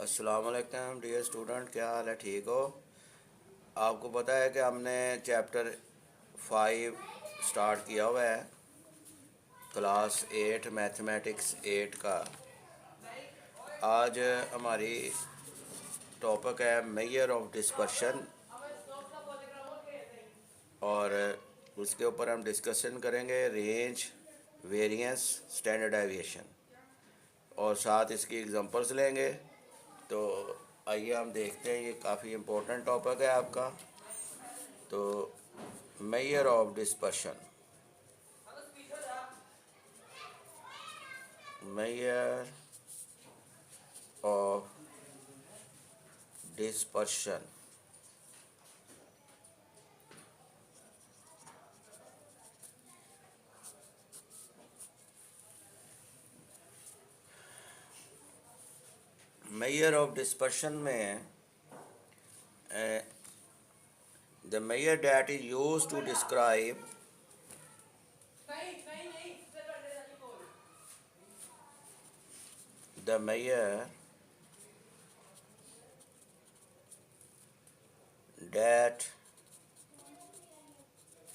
अस्सलाम वालेकुम dear student, क्या हाल है? ठीक हो? आपको पता है कि हमने चैप्टर 5 स्टार्ट किया हुआ है, क्लास 8 मैथमेटिक्स 8 का। आज हमारी टॉपिक है मेजर ऑफ डिस्पर्शन, और उसके ऊपर हम डिस्कशन करेंगे रेंज, वेरिएंस, स्टैंडर्ड डेविएशन, और साथ इसकी एग्जांपल्स लेंगे। तो आइए हम देखते हैं, ये काफ़ी इम्पोर्टेंट टॉपिक है आपका। तो measure of dispersion, measure of dispersion. Measure of dispersion में the measure that is used to describe the measure that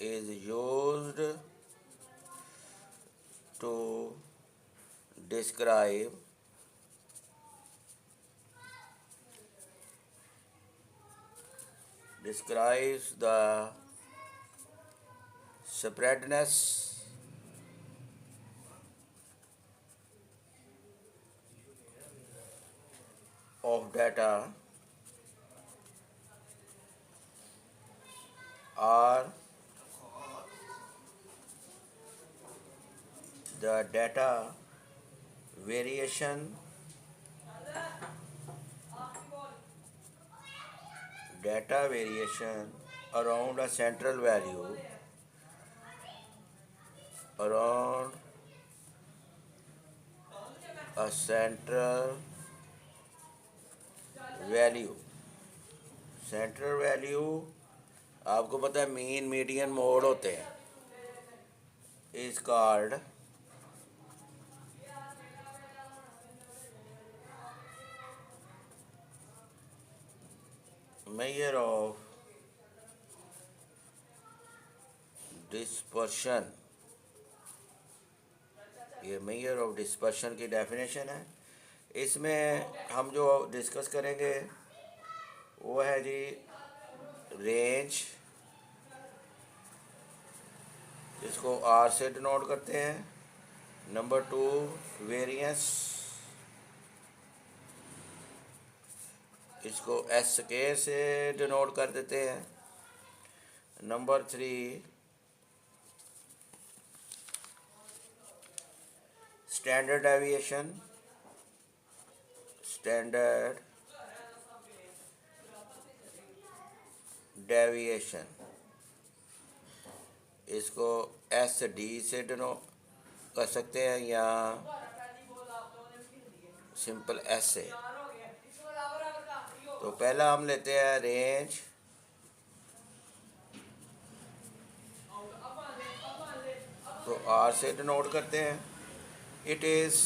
is used to describe describes the spreadness of data or the data variation around a central value, around a central value। Central value आपको पता है mean, median, mode होते हैं। Is called major of dispersion. ये major of dispersion की definition है। इसमें हम जो डिस्कस करेंगे वो है जी रेंज, जिसको आर से डिनोट करते हैं। नंबर 2 वेरिएंस, इसको एस के से डिनोट कर देते हैं। Number 3 standard deviation, standard deviation, इसको एस डी से डिनोट कर सकते हैं या सिंपल एस से। तो पहला हम लेते हैं रेंज। तो आर से डिनोट करते हैं। It is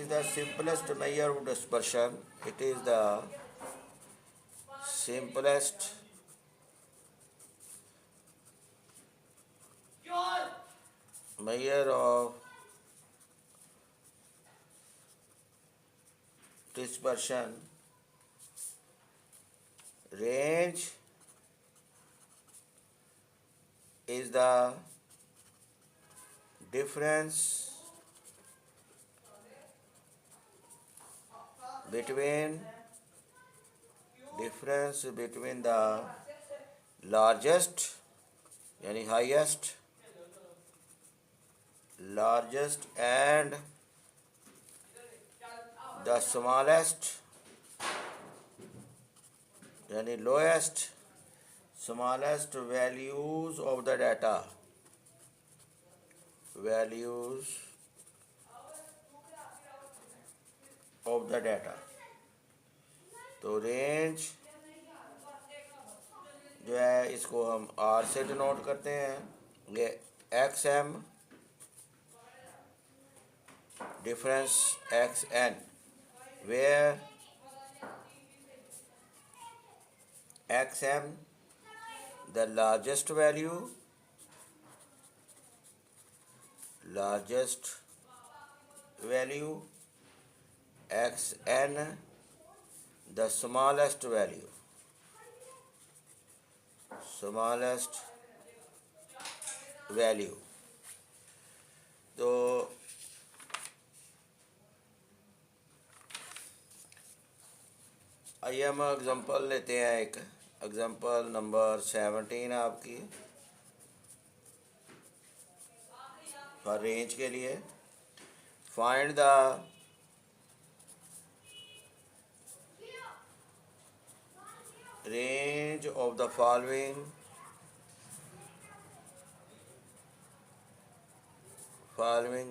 the simplest major of dispersion. It is the simplest measure of dispersion. Range is the difference between the largest यानी highest, largest and the smallest यानी lowest, smallest values of the data, values of the data। तो range जो है इसको हम are से denote करते हैं। ये x m difference x n where xm the largest value, xn the smallest value. तो आइए हम एग्जांपल लेते हैं। एक एग्जांपल नंबर 17 आपकी फॉर रेंज के लिए। Find the range of the following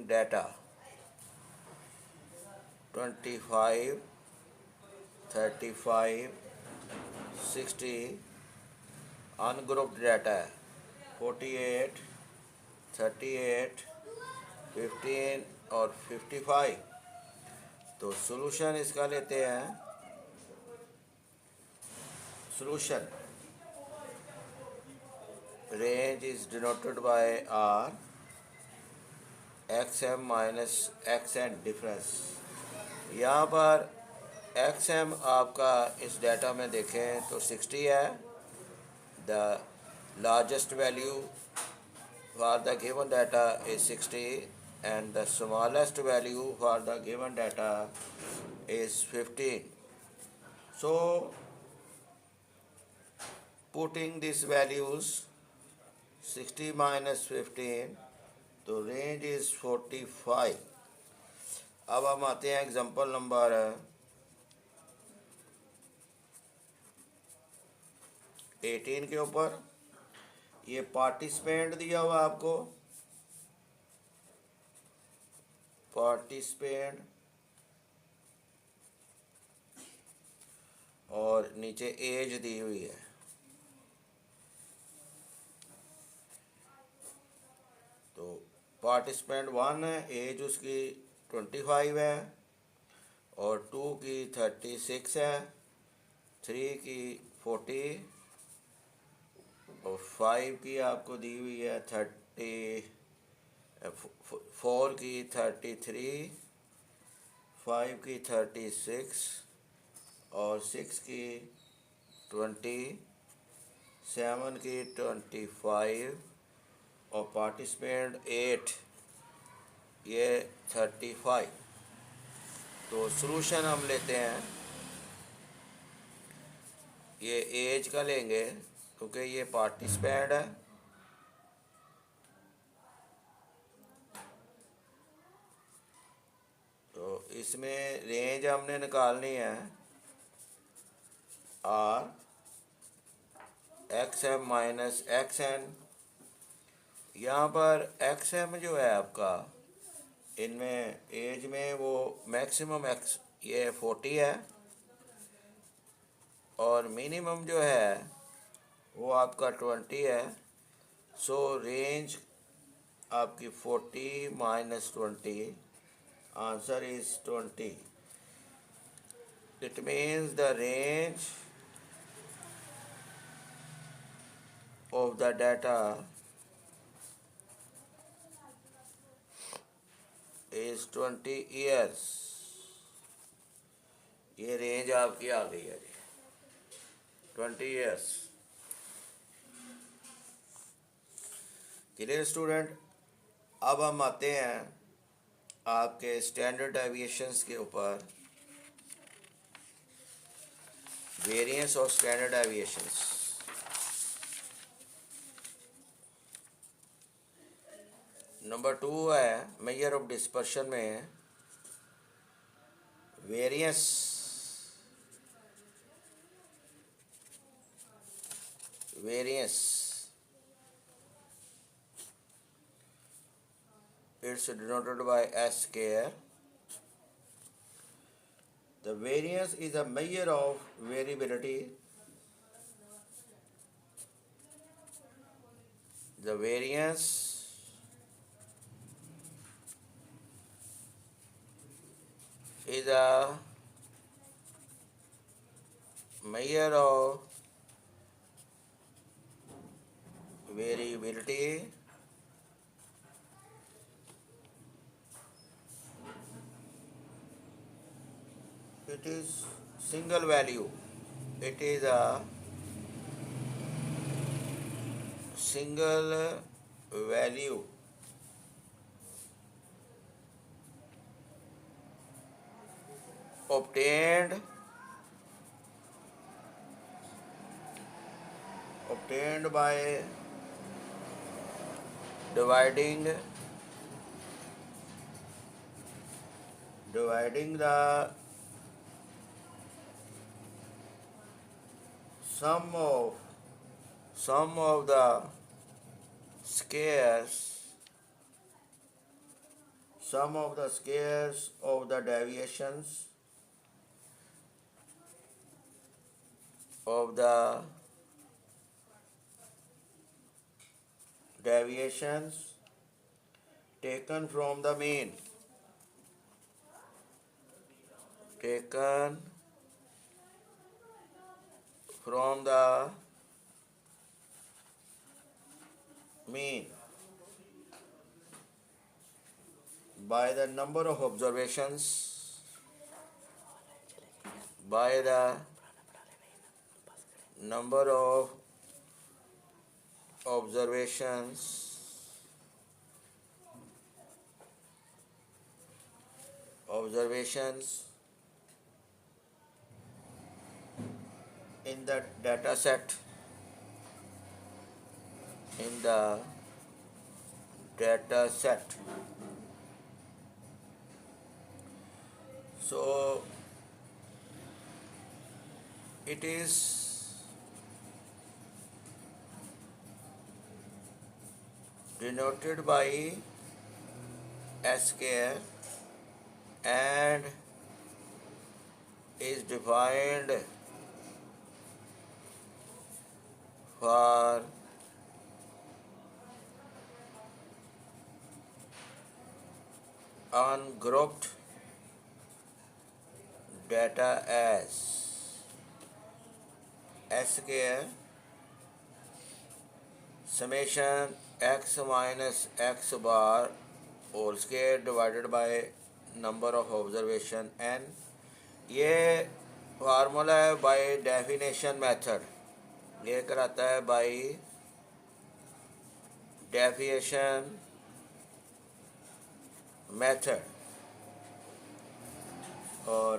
data: 25, 35, 60। Ungrouped data है 48, 38, 15 और 55। तो सॉल्यूशन इसका लेते हैं। Solution range is denoted by R, XM minus XN difference. यहाँ पर XM आपका इस डाटा में देखें तो 60 है। The largest value for the given data is 60 and the smallest value for the given data is 15. So putting these values 60 minus 15, तो range is 45। अब हम आते हैं एग्जांपल नंबर 18 के ऊपर। ये पार्टिसिपेंट दिया हुआ आपको, पार्टिसिपेंट, और नीचे एज दी हुई है। तो पार्टिसिपेंट 1 है, एज उसकी 25 है, और 2 की 36 है, 3 की 40 और 5 की आपको दी हुई है 4 की 33, 5 की 36 और 6 की 20, 7 की 25 और पार्टिसिपेंट 8 ये 35। तो सॉल्यूशन हम लेते हैं। ये एज का लेंगे क्योंकि ये पार्टिसिपेंट है। तो इसमें रेंज हमने निकालनी है आर XM माइनस XN। यहाँ पर XM जो है आपका, इनमें एज में वो मैक्सिमम एक्स ये 40 है, और मिनिमम जो है वो आपका 20 है। सो रेंज आपकी 40 minus 20, answer is 20। It means the range of the data is 20 years. ये रेंज आपकी आ गई है जी, 20 ईयर्स। Clear student. अब हम आते हैं आपके स्टैंडर्ड डेविएशंस के ऊपर, variance of standard deviations. Number 2 है मेजर ऑफ डिस्पर्शन में variance it's denoted by S square. The variance is a measure of variability. The variance is a measure of variability it is single value. It is a single value obtained by dividing the sum of the squares of the deviations of the taken from the mean by the number of observations by the number of observations in the data set so it is denoted by square and is defined for ungrouped data as square summation x minus x bar whole square divided by number of observation n. ये formula है by definition method, ये कराता है by definition method और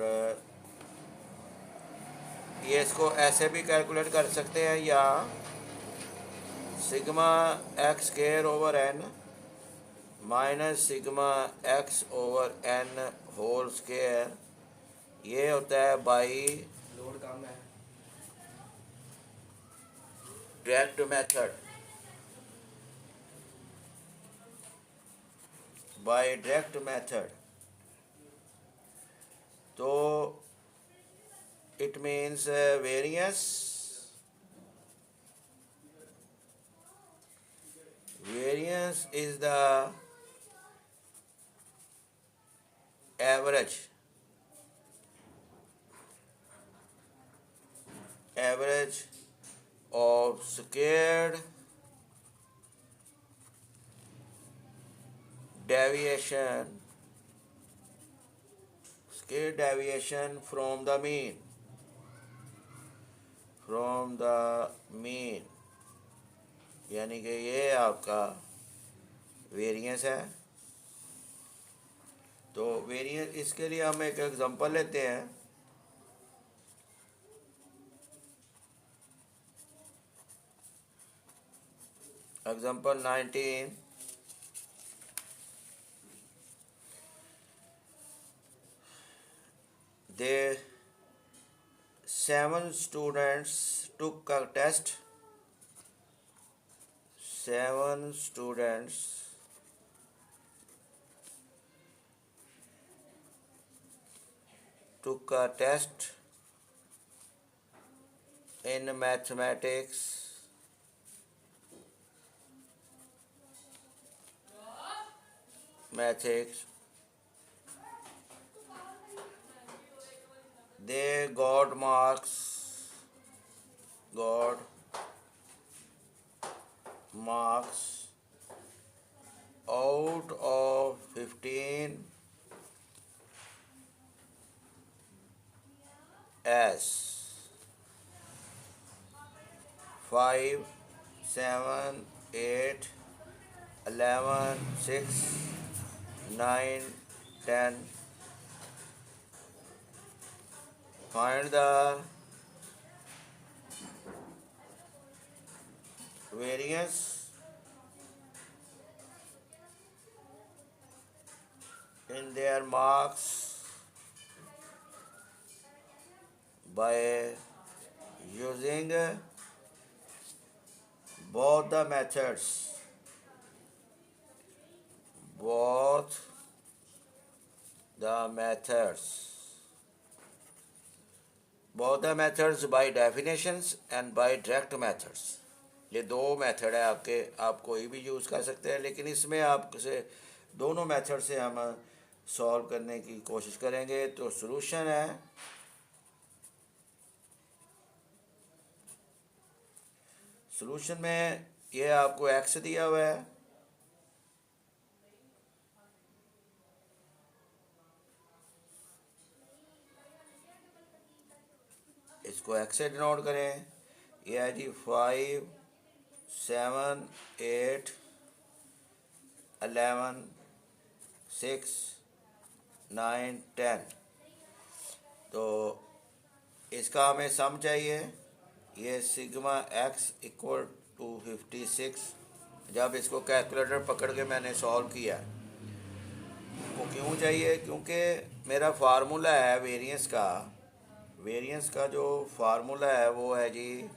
ये इसको ऐसे भी कैलकुलेट कर सकते हैं या sigma x square over n minus sigma x over n whole square, ये होता है बाई लोड कम है direct method, by direct method. तो it means variance is the average of squared deviation from the mean यानी कि ये आपका वेरिएंस है. तो वेरिएंस इसके लिए हम एक एग्जांपल लेते हैं. Example 19. They 7 students took a test. 7 students took a test in mathematics. They got marks as 5, 7, 8, 11, 6, 9, 10. Find the variance in their marks by using both the methods. Both the methods by definitions and by direct methods. ये दो method है आपके, आप कोई भी use कर सकते हैं, लेकिन इसमें आपसे दोनों मेथड से हम सॉल्व करने की कोशिश करेंगे। तो सॉल्यूशन है सॉल्यूशन में ये आपको एक्स दिया हुआ है, इसको एक्स से डिनोट करें। ये है जी 5, 7, 8, 11, 6, 9, 10। तो इसका हमें सम चाहिए। ये सिग्मा एक्स इक्वल टू 56। जब इसको कैलकुलेटर पकड़ के मैंने सॉल्व किया, वो क्यों चाहिए? क्योंकि मेरा फार्मूला है वेरिएंस का जो फार्मूला है वो है जी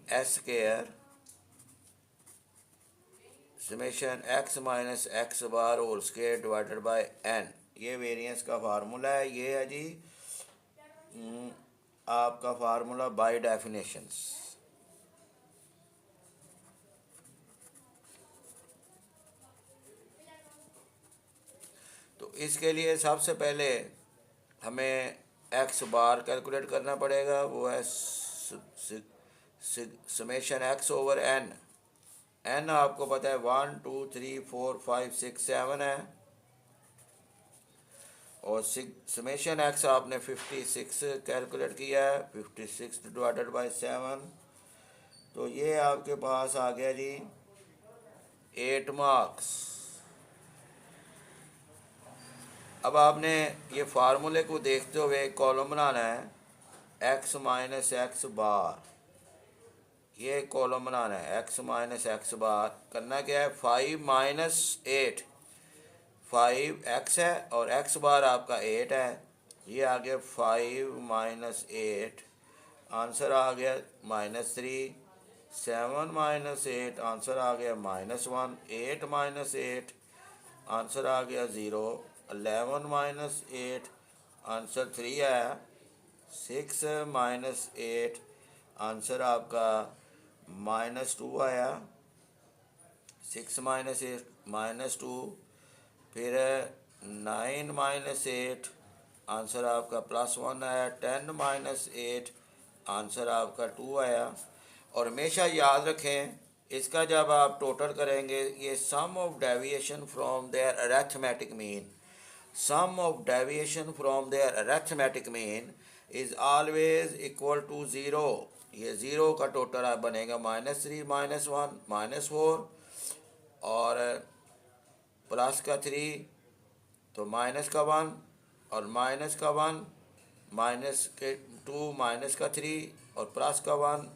s square summation x minus x bar whole square divided by n. ये वेरिएंस का फार्मूला है। ये है जी आपका फार्मूला बाय डेफिनेशंस। तो इसके लिए सबसे पहले हमें एक्स बार कैलकुलेट करना पड़ेगा। वो है summation x over n. N आपको पता है 1, 2, 3, 4, 5, 6, 7 है, और समेशन एक्स आपने 56 कैलकुलेट किया है, 56 डिवाइडेड बाय 7। तो ये आपके पास आ गया जी 8 मार्क्स। अब आपने ये फार्मूले को देखते हुए कॉलम बनाना है एक्स माइनस एक्स बार। ये कॉलम बनाना है एक्स माइनस एक्स बार। करना क्या है? 5 माइनस 8, 5 एक्स है और एक्स बार आपका 8 है। ये आ गया 5 माइनस 8, आंसर आ गया -3। 7 माइनस 8, आंसर आ गया -1। 8 माइनस 8, आंसर आ गया 0। 11 माइनस 8, आंसर 3 आया। 6 माइनस 8, आंसर आपका -2 आया। 6 माइनस 8 -2। फिर 9 माइनस 8, आंसर आपका +1 आया। 10 माइनस 8, आंसर आपका 2 आया। और हमेशा याद रखें, इसका जब आप टोटल करेंगे, ये sum of deviation from their arithmetic mean, sum of deviation from their arithmetic mean is always equal to 0। ये 0 का टोटल आप बनेगा -3, -1, -4 और प्लस का 3, तो माइनस का 1 और माइनस का 1, माइनस के 2, माइनस का 3 और प्लस का 1,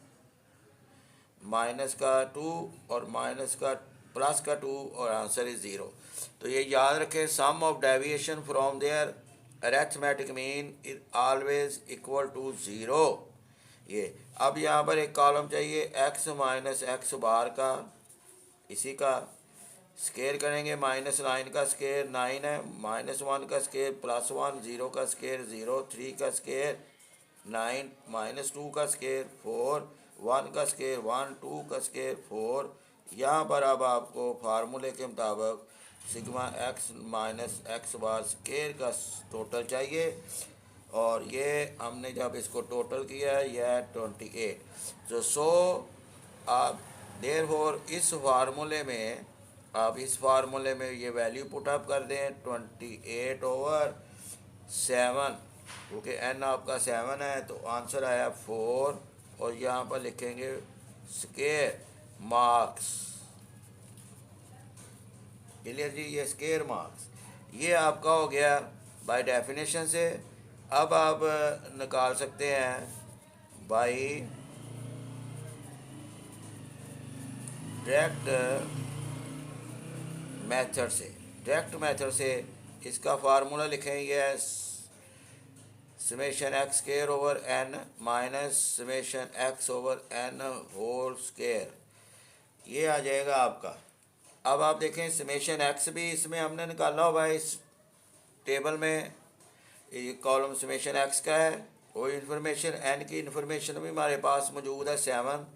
माइनस का 2 और माइनस का प्लस का 2, और आंसर इज 0। तो ये याद रखें, sum of deviation from their arithmetic mean is always equal to 0। ये अब यहाँ पर एक कॉलम चाहिए एक्स माइनस एक्स बार का, इसी का स्केयर करेंगे। -9 का स्केयर 9 है, -1 का स्केयर +1, 0 का स्केयर 0, 3 का स्केयर 9, -2 का स्केयर 4, 1 का स्केयर 1, 2 का स्केयर 4। यहाँ पर अब आपको फार्मूले के मुताबिक सिग्मा एक्स माइनस एक्स बार स्केयर का टोटल चाहिए, और ये हमने जब इसको टोटल किया है यह है 28। सो आप देयरफॉर इस फार्मूले में, आप इस फार्मूले में ये वैल्यू पुट अप कर दें 28/7 क्योंकि एन आपका 7 है तो आंसर आया 4। और यहाँ पर लिखेंगे स्केयर मार्क्स। क्लियर जी, ये स्केयर मार्क्स ये आपका हो गया बाय डेफिनेशन से। अब आप निकाल सकते हैं बाय डायरेक्ट मेथड से। डायरेक्ट मेथड से इसका फार्मूला लिखें, ये summation x square over n minus summation x over n whole square, ये आ जाएगा आपका। अब आप देखें समेशन एक्स भी इसमें हमने निकाला हुआ है इस टेबल में, ये कॉलम समेशन एक्स का है। वो इंफॉर्मेशन एन की इंफॉर्मेशन भी हमारे पास मौजूद है 7।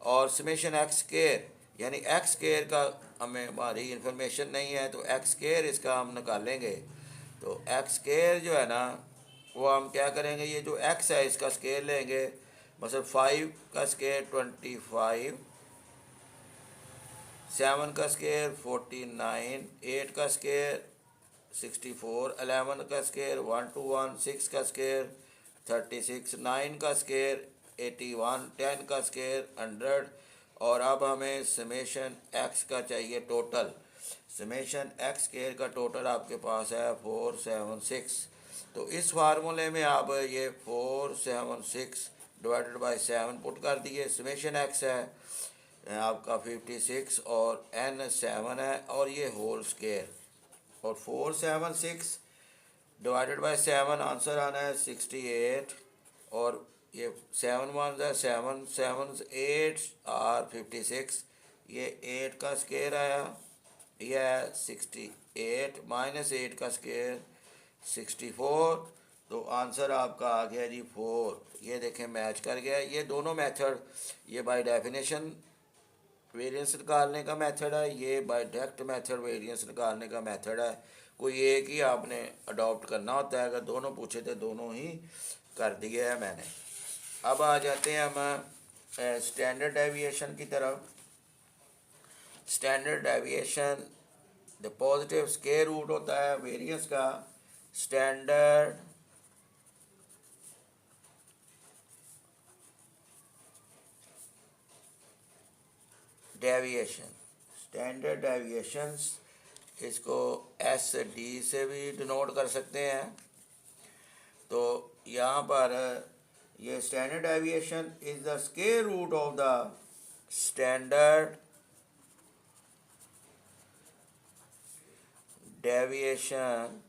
और समेशन एक्स स्केयर यानी एक्स स्केयर का हमें हमारी इंफॉर्मेशन नहीं है, तो एक्स स्केयर इसका हम निकालेंगे। तो एक्स स्केयर जो है ना वो हम क्या करेंगे, ये जो एक्स है इसका स्केयर लेंगे। मतलब 5 का स्केयर 25, 7 का स्केयर 49, 8 का स्केयर 64, 11 का स्केयर 121, 6 का स्केयर 36, 9 का स्केयर 81, 10 का स्केयर 100। और अब हमें समेशन एक्स का चाहिए टोटल। समेशन एक्स स्केयर का टोटल आपके पास है 476। तो इस फार्मूले में आप ये 476 डिवाइडेड बाय 7 पुट कर दिए। समेशन एक्स है आपका 56 और एन 7 है और ये होल स्केयर। और 476 डिवाइडेड बाय 7 आंसर आना है 68। और ये 7 1 7, 7 8 और 56, ये 8 का स्केयर आया, यह है 68 माइनस 8 का स्केयर 64। तो आंसर आपका आ गया जी 4। ये देखें मैच कर गया। ये दोनों मेथड, ये बाय डेफिनेशन वेरिएंस निकालने का मेथड है, ये बाय डायरेक्ट मेथड वेरिएंस निकालने का मेथड है। कोई एक ही आपने अडॉप्ट करना होता है। अगर दोनों पूछे थे दोनों ही कर दिए है मैंने। अब आ जाते हैं हम स्टैंडर्ड डेविएशन की तरफ। Standard deviation the positive square root होता है वेरिएंस का। स्टैंडर्ड डेविएशन, स्टैंडर्ड डेविएशंस इसको एस डी से भी डिनोट कर सकते हैं। तो यहाँ पर ये standard deviation is the square root of the standard deviation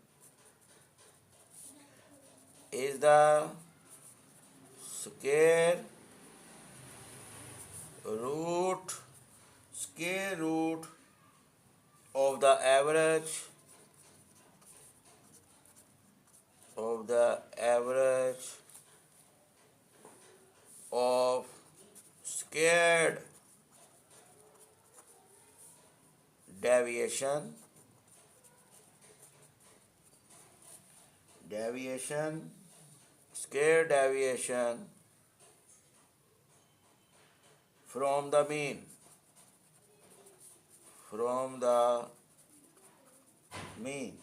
is the square root of the average of squared deviation square deviation from the mean,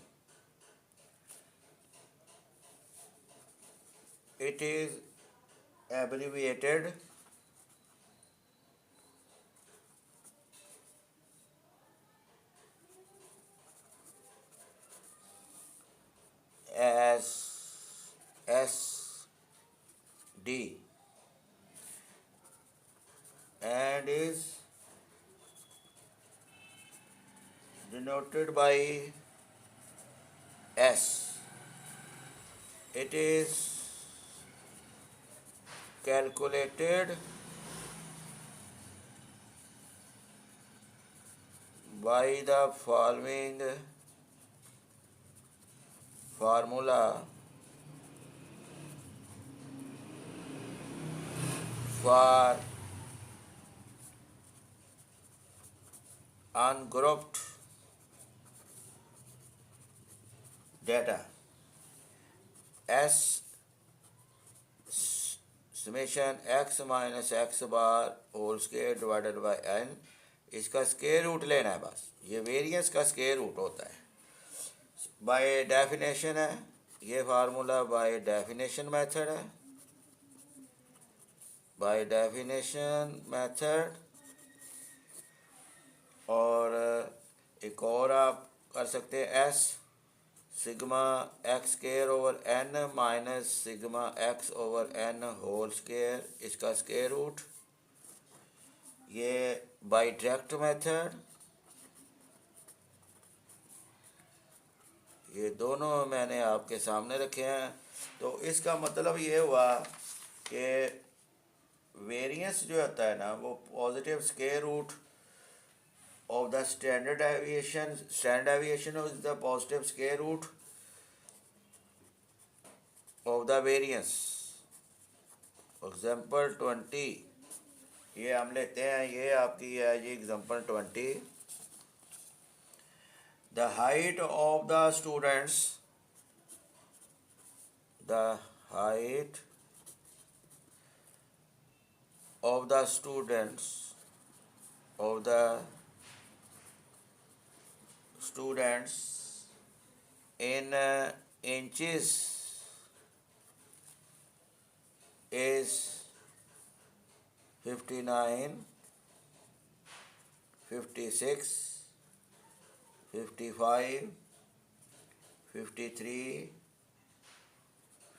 it is abbreviated as SD and is denoted by S. It is calculated by the following formula for ungrouped data. S summation x minus x bar whole square divided by n, इसका square root लेना है बस। ये variance का square root होता है, by definition है ये फार्मूला बाय डेफिनेशन मेथड है, बाय डेफिनेशन मेथड। और एक और आप कर सकते हैं, s sigma x square over n minus sigma x over n whole square, इसका स्केयर रूट। ये बाय डायरेक्ट मेथड। ये दोनों मैंने आपके सामने रखे हैं। तो इसका मतलब ये हुआ कि वेरिएंस जो होता है ना, वो positive square root of the standard deviation is the positive square root of the variance। Example 20 ये हम लेते हैं, ये आपकी है जी example 20। the height of the students the height of the students of the students in inches is 59, 56, 55, 53,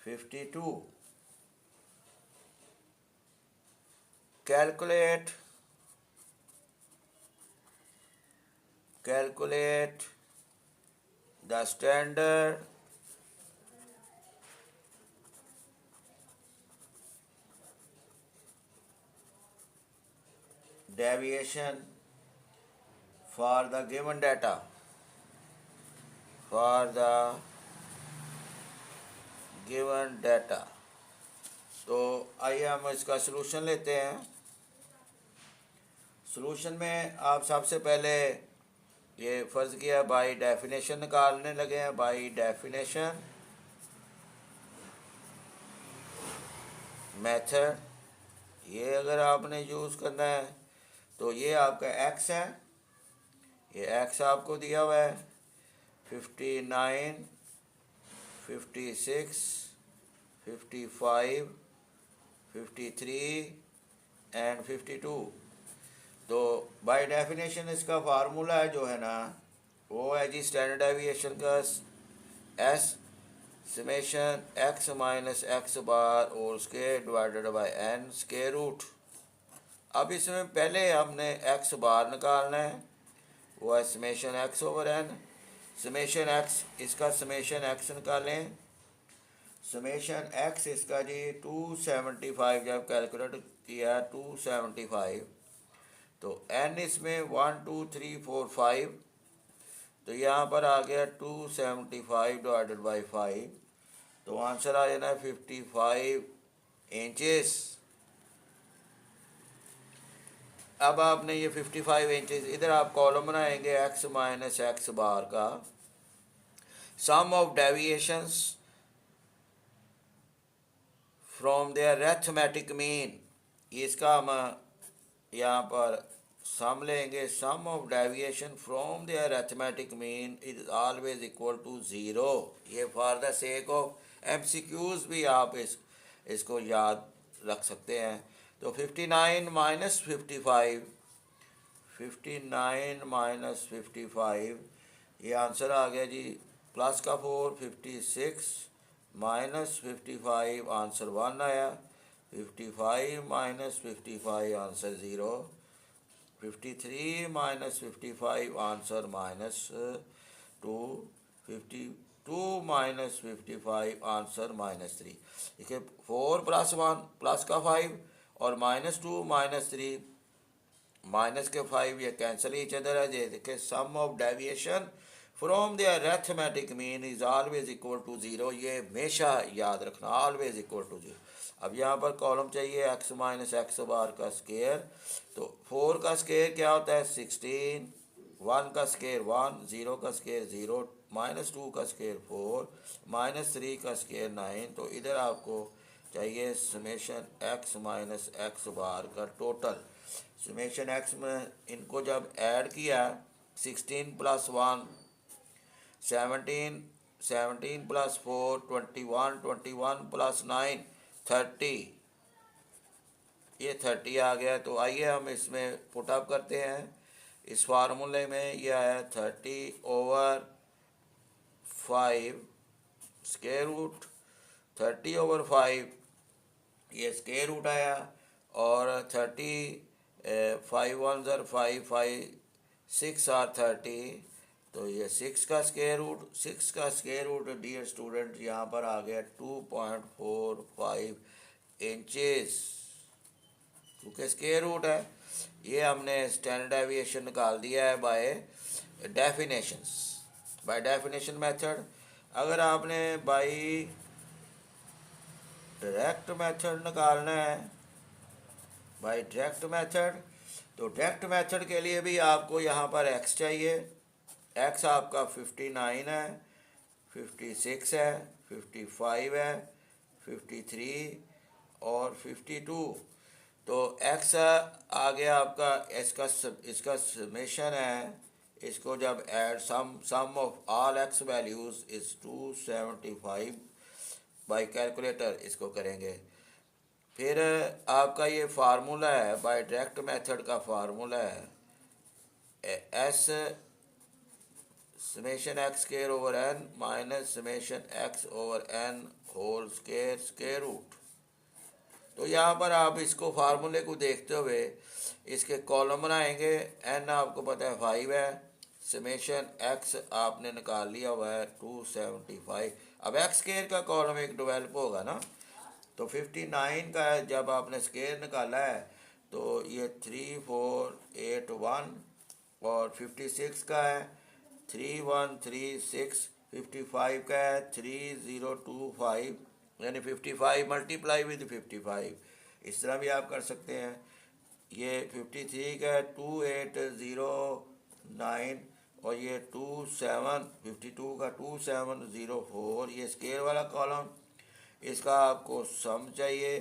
52। calculate the standard deviation for the given data, तो आइए हम इसका सलूशन लेते हैं। सलूशन में आप सबसे पहले ये फ़र्ज़ किया बाई डेफिनेशन निकालने लगे हैं। बाई डेफिनेशन मेथड, ये अगर आपने यूज़ करना है तो ये आपका एक्स है, ये एक्स आपको दिया हुआ है 59, 56, 55, 53 एंड 52। तो बाय डेफिनेशन इसका फार्मूला है जो है ना, वो है जी स्टैंडर्ड डेविएशन का S summation x minus x bar और square divided by n square root. अब इसमें पहले हमने एक्स बार निकालना है, वो है summation x over n. Summation x, इसका समेशन एक्स निकालें। समेशन एक्स इसका जी 275 जब कैलकुलेट किया 275, तो एन इसमें 1 2 3 4 5, तो यहाँ पर आ गया 275 डिवाइडेड बाई 5, तो आंसर आ जाना 55 इंचेस। अब आपने ये 55 इंचेस, इधर आप कॉलम बनाएंगे एक्स माइनस एक्स बार का sum of deviations from their arithmetic mean, इसका हम यहाँ पर सम लेंगे। Sum of deviation from their arithmetic mean is always equal to 0। ये for the sake of MCQs भी आप इसको याद रख सकते हैं। तो 59 माइनस 55, 59 माइनस 55, ये आंसर आ गया जी प्लस का 4, 56 माइनस 55 आंसर 1 आया, 55 minus 55 answer 0, 53 minus 55 answer -2, 52 minus 55 answer -3। देखिए 4 प्लस 1 प्लस का 5 और -2 -3 माइनस के 5, ये कैंसिल ईच अदर है। ये देखिए sum of deviation from the arithmetic mean is always equal to 0। ये हमेशा याद रखना, ऑलवेज इक्वल टू 0। अब यहाँ पर कॉलम चाहिए एक्स माइनस एक्स बार का स्केयर। तो 4 का स्केयर क्या होता है 16, 1 का स्केयर 1, 0 का स्केयर 0, -2 का स्केयर 4, -3 का स्केयर 9। तो इधर आपको चाहिए summation x minus x bar का टोटल। समेशन एक्स में इनको जब ऐड किया 16 प्लस 1 17, 17 प्लस 4 21, 21 प्लस 9 30, ये 30 आ गया। तो आइए हम इसमें पुटअप करते हैं। इस फार्मूले में यह है 30/5 स्क्वायर रूट, 30/5 ये स्क्वायर रूट आया, और 30 5 1 5 5 6 आर 30, तो ये 6 का स्क्वायर रूट, 6 का स्क्वायर रूट डियर स्टूडेंट यहाँ पर आ गया 2.45 इंचेस, क्योंकि स्क्वायर रूट है। ये हमने स्टैंडर्ड डेविएशन निकाल दिया है बाय डेफिनेशन मेथड। अगर आपने बाय डायरेक्ट मेथड निकालना है, बाय डायरेक्ट मेथड, तो डायरेक्ट मेथड के लिए भी आपको यहाँ पर x चाहिए। x आपका 59 है, 56 है, 55 है, 53 और 52। तो x आ गया आपका, इसका समेशन है। इसको जब add sum of all x values is 275 by calculator इसको करेंगे। फिर आपका ये फार्मूला है, बाय डायरेक्ट मेथड का फार्मूला है s summation x square over n minus summation x over n whole square root. तो यहाँ पर आप इसको फार्मूले को देखते हुए इसके कॉलम बनाएंगे। एन आपको पता है 5 है, समेशन एक्स आपने निकाल लिया हुआ है 275। अब एक्स स्क्वायर का कॉलम एक डेवलप होगा ना, तो 59 का जब आपने स्क्वायर निकाला है तो ये 3481, और 56 का है 3136, 55 का है 3025, यानी 55 मल्टीप्लाई विद 55। इस तरह भी आप कर सकते हैं। ये 53 का है 2809, और ये 52 का 2704, ये स्क्वायर वाला कॉलम, इसका आपको सम चाहिए।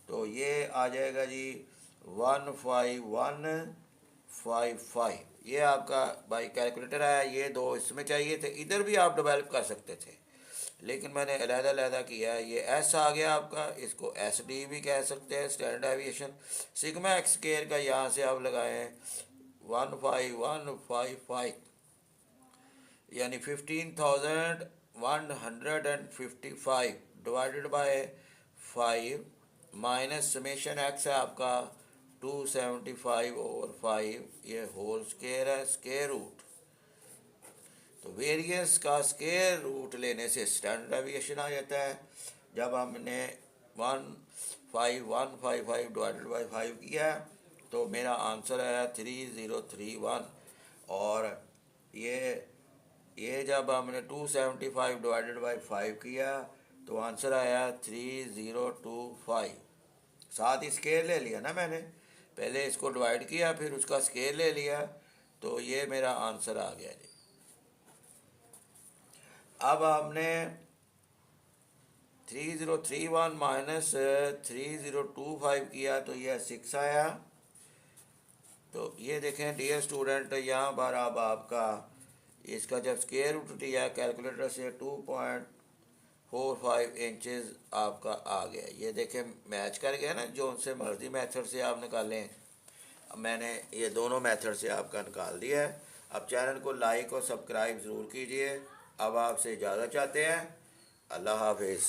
तो ये आ जाएगा जी 15155। ये आपका बाई कैलकुलेटर है। ये दो इसमें चाहिए थे, इधर भी आप डेवलप कर सकते थे, लेकिन मैंने अलहदा किया है। ये एस आ गया आपका, इसको एस डी भी कह सकते हैं, standard deviation. Sigma x square का यहाँ से आप लगाएं 15155, यानी 15,155 divided by 5 minus summation x है आपका 275/5, ये होल स्क्वायर है, स्क्वायर रूट। तो वेरिएंस का स्क्वायर रूट लेने से स्टैंडर्ड डेविएशन आ जाता है। जब हमने 15155 डिवाइडेड बाय 5 किया तो मेरा आंसर आया 3031, और ये जब हमने 275 डिवाइडेड बाय 5 किया तो आंसर आया 3025। साथ ही स्केल ले लिया ना मैंने, पहले इसको डिवाइड किया फिर उसका स्केल ले लिया, तो ये मेरा आंसर आ गया जी। अब हमने 3031 माइनस 3025 किया तो यह 6 आया। तो ये देखें डियर स्टूडेंट, यहाँ पर अब आपका इसका जब स्क्वायर रूट लिया कैलकुलेटर से 2.45 इंचेस आपका आ गया। ये देखें मैच कर गया ना, जो उनसे मर्जी मेथड से आप निकालें। अब मैंने ये दोनों मेथड से आपका निकाल दिया है। अब चैनल को लाइक और सब्सक्राइब ज़रूर कीजिए। अब आपसे इजाज़त चाहते हैं। अल्लाह हाफिज़।